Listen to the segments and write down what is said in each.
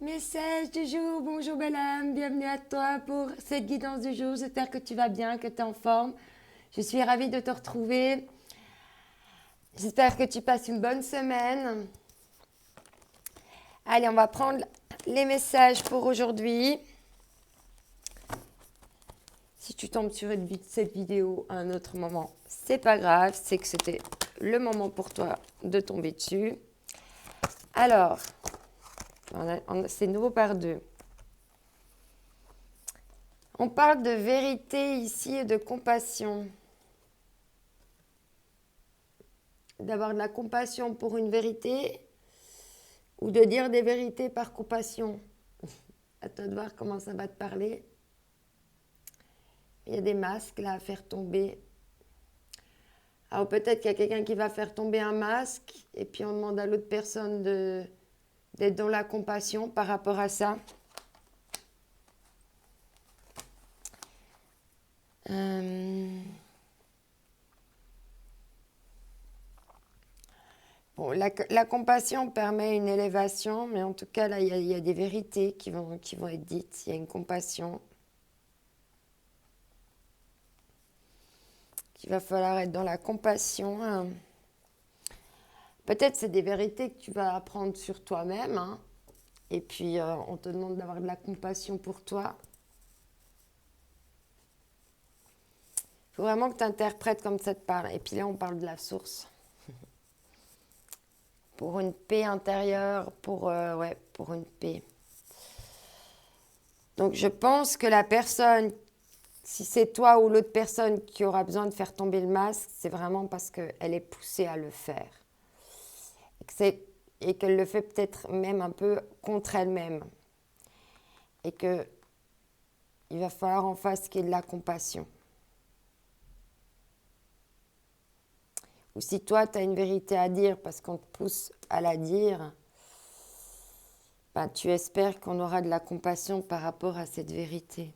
Message du jour, bonjour belle âme, bienvenue à toi pour cette guidance du jour. J'espère que tu vas bien, que tu es en forme. Je suis ravie de te retrouver. J'espère que tu passes une bonne semaine. Allez, on va prendre les messages pour aujourd'hui. Si tu tombes sur cette vidéo à un autre moment, c'est pas grave, c'est que c'était le moment pour toi de tomber dessus. Alors, c'est nouveau par deux. On parle de vérité ici et de compassion. D'avoir de la compassion pour une vérité ou de dire des vérités par compassion. À toi de voir comment ça va te parler. Il y a des masques là à faire tomber. Alors peut-être qu'il y a quelqu'un qui va faire tomber un masque et puis on demande à l'autre personne d'être dans la compassion par rapport à ça. Bon, la compassion permet une élévation, mais en tout cas, là, il y a des vérités qui vont être dites. Il y a une compassion. Il va falloir être dans la compassion. Peut-être c'est des vérités que tu vas apprendre sur toi-même. Et puis, on te demande d'avoir de la compassion pour toi. Il faut vraiment que tu interprètes comme ça te parle. Et puis là, on parle de la source. Pour une paix intérieure, pour une paix. Donc, je pense que la personne, si c'est toi ou l'autre personne qui aura besoin de faire tomber le masque, c'est vraiment parce qu'elle est poussée à le faire. Et qu'elle le fait peut-être même un peu contre elle-même. Et qu'il va falloir en face qu'il y ait de la compassion. Ou si toi, tu as une vérité à dire parce qu'on te pousse à la dire, ben, tu espères qu'on aura de la compassion par rapport à cette vérité.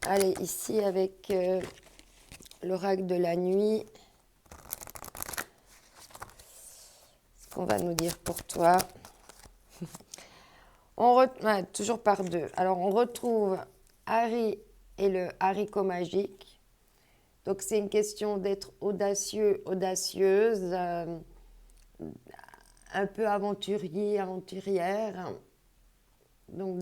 Allez, ici avec l'oracle de la nuit, ce qu'on va nous dire pour toi. Toujours par deux. Alors, on retrouve Harry et le haricot magique. Donc, c'est une question d'être audacieux, audacieuse, un peu aventurier, aventurière. Donc,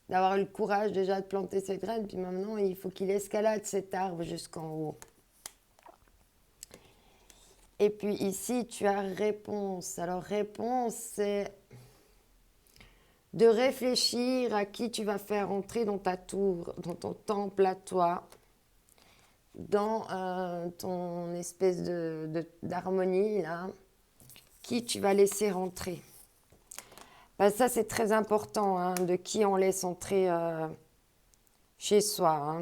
d'avoir le courage déjà de planter cette graine. Puis maintenant, il faut qu'il escalade cet arbre jusqu'en haut. Et puis ici, tu as réponse. Alors, réponse, c'est de réfléchir à qui tu vas faire entrer dans ta tour, dans ton temple à toi, dans ton espèce d'harmonie, là, qui tu vas laisser rentrer. Ben, ça, c'est très important, de qui on laisse entrer chez soi.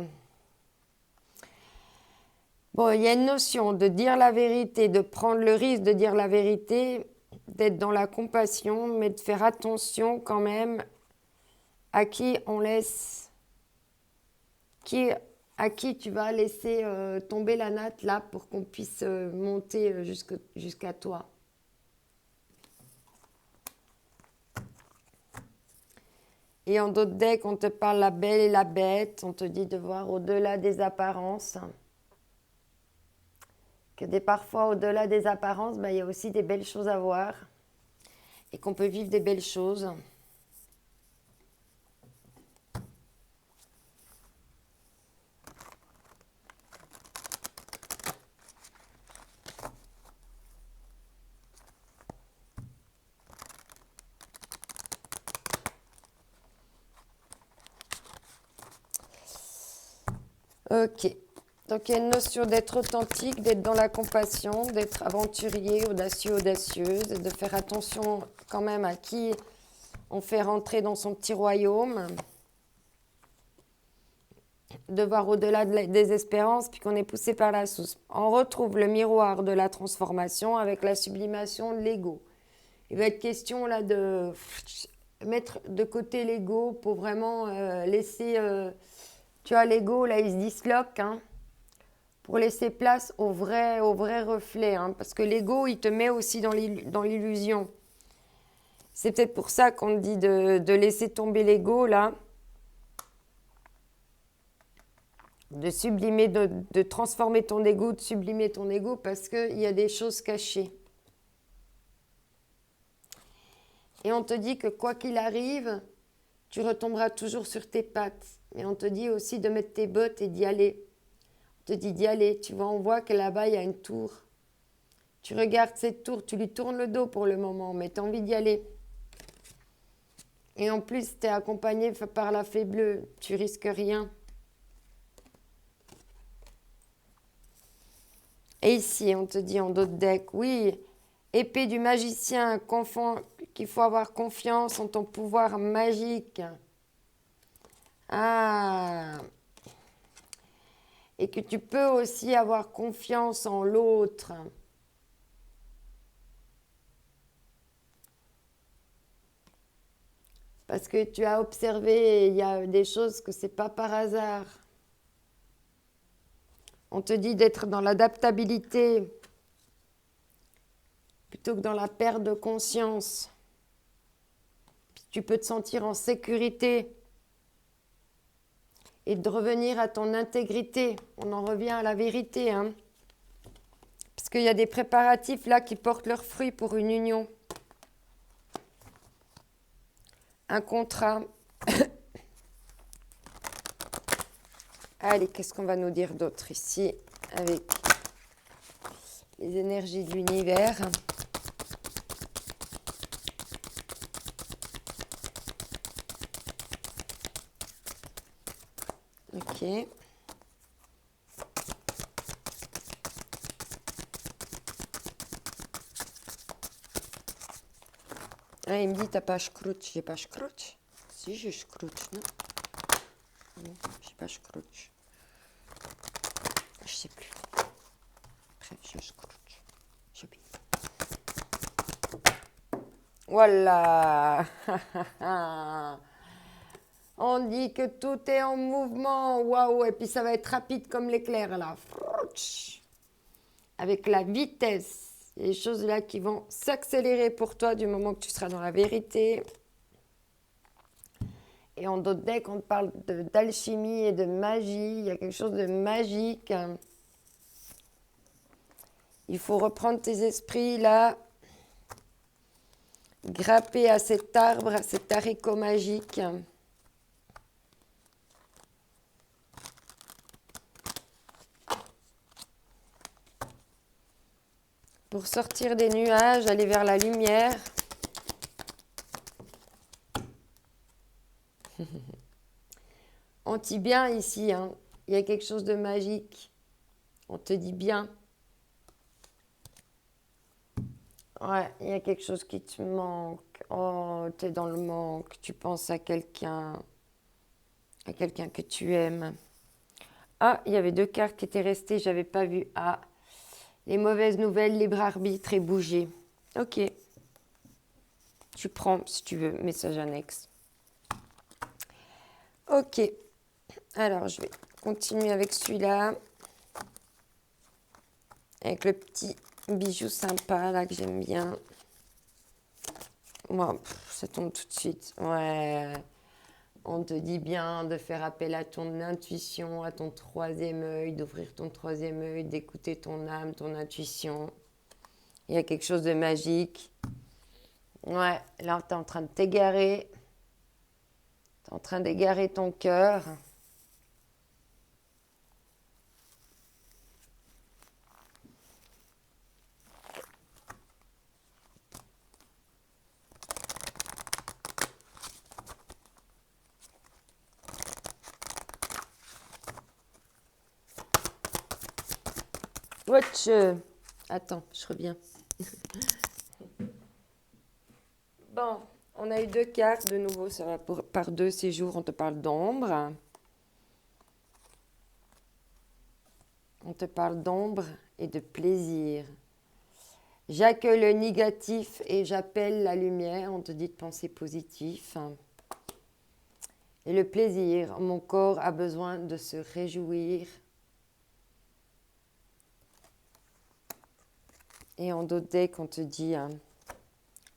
Bon, il y a une notion de dire la vérité, de prendre le risque de dire la vérité, d'être dans la compassion, mais de faire attention quand même à qui on laisse, à qui tu vas laisser tomber la natte là pour qu'on puisse monter jusqu'à toi. Et en d'autres decks, on te parle la belle et la bête, on te dit de voir au-delà des apparences. Parfois, au-delà des apparences, il y a aussi des belles choses à voir et qu'on peut vivre des belles choses. Ok. Donc, il y a une notion d'être authentique, d'être dans la compassion, d'être aventurier, audacieux, audacieuse, de faire attention quand même à qui on fait rentrer dans son petit royaume, de voir au-delà des espérances, puis qu'on est poussé par la source. On retrouve le miroir de la transformation avec la sublimation de l'ego. Il va être question là de mettre de côté l'ego pour vraiment laisser... tu vois, l'ego, là, il se disloque, pour laisser place au vrai reflet, hein, parce que l'ego, il te met aussi dans l'illusion. C'est peut-être pour ça qu'on te dit de laisser tomber l'ego, là, de sublimer, de transformer ton ego, de sublimer ton ego, parce qu'il y a des choses cachées. Et on te dit que quoi qu'il arrive, tu retomberas toujours sur tes pattes. Et on te dit aussi de mettre tes bottes et d'y aller. On te dit d'y aller. Tu vois, on voit que là-bas, il y a une tour. Tu regardes cette tour, tu lui tournes le dos pour le moment, mais tu as envie d'y aller. Et en plus, tu es accompagné par la fée bleue. Tu risques rien. Et ici, on te dit en dos de deck, oui, épée du magicien, qu'il faut avoir confiance en ton pouvoir magique. Ah, et que tu peux aussi avoir confiance en l'autre. Parce que tu as observé, il y a des choses que c'est pas par hasard. On te dit d'être dans l'adaptabilité plutôt que dans la perte de conscience. Puis tu peux te sentir en sécurité et de revenir à ton intégrité. On en revient à la vérité, hein. Parce qu'il y a des préparatifs là qui portent leurs fruits pour une union. Un contrat. Allez, qu'est-ce qu'on va nous dire d'autre ici avec les énergies de l'univers? Ok. Ah, il me dit, t'as pas scrooch. J'ai pas scrooch. Si, j'ai scrooch, non? Non, j'ai pas scrooch. Je sais plus. Bref, je scrooch. J'oublie. Voilà. On dit que tout est en mouvement. Waouh. Et puis ça va être rapide comme l'éclair, là. Avec la vitesse. Il y a des choses là qui vont s'accélérer pour toi du moment que tu seras dans la vérité. Et en d'autres decks, on te parle d'alchimie et de magie. Il y a quelque chose de magique. Il faut reprendre tes esprits là. Grapper à cet arbre, à cet haricot magique. Pour sortir des nuages, aller vers la lumière. On dit bien ici, hein. Il y a quelque chose de magique. On te dit bien. Ouais, il y a quelque chose qui te manque. Oh, tu es dans le manque. Tu penses à quelqu'un que tu aimes. Ah, il y avait 2 cartes qui étaient restées, j'avais pas vu. Ah, les mauvaises nouvelles, libre arbitre et bouger. Ok. Tu prends si tu veux, message annexe. Ok. Alors, je vais continuer avec celui-là. Avec le petit bijou sympa, là, que j'aime bien. Wow, ça tombe tout de suite. Ouais. On te dit bien de faire appel à ton intuition, à ton 3e œil, d'ouvrir ton 3e œil, d'écouter ton âme, ton intuition. Il y a quelque chose de magique. Ouais, là, tu es en train de t'égarer. Tu es en train d'égarer ton cœur. Watch. Attends, je reviens. Bon, on a eu 2 cartes. De nouveau, ça va par 2 séjours. On te parle d'ombre. On te parle d'ombre et de plaisir. J'accueille le négatif et j'appelle la lumière. On te dit de penser positif. Et le plaisir, mon corps a besoin de se réjouir. Et en d'autres decks, on te dit hein,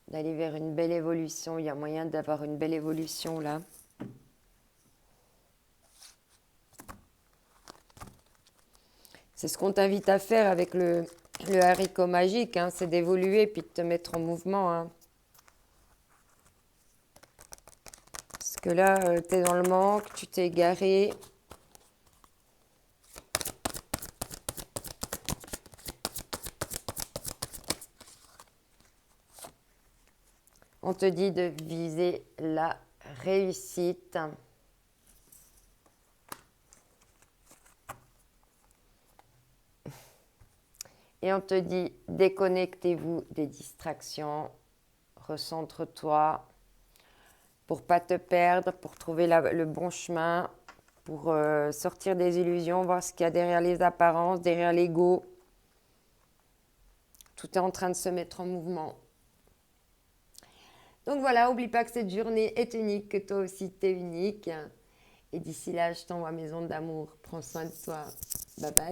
d'aller vers une belle évolution. Il y a moyen d'avoir une belle évolution là. C'est ce qu'on t'invite à faire avec le haricot magique, hein, c'est d'évoluer puis de te mettre en mouvement. Hein. Parce que là, tu es dans le manque, tu t'es égaré. On te dit de viser la réussite. Et on te dit, déconnectez-vous des distractions, recentre-toi pour pas te perdre, pour trouver le bon chemin, pour sortir des illusions, voir ce qu'il y a derrière les apparences, derrière l'ego. Tout est en train de se mettre en mouvement. Donc voilà, oublie pas que cette journée est unique, que toi aussi tu es unique. Et d'ici là, je t'envoie mes ondes d'amour. Prends soin de toi. Bye bye.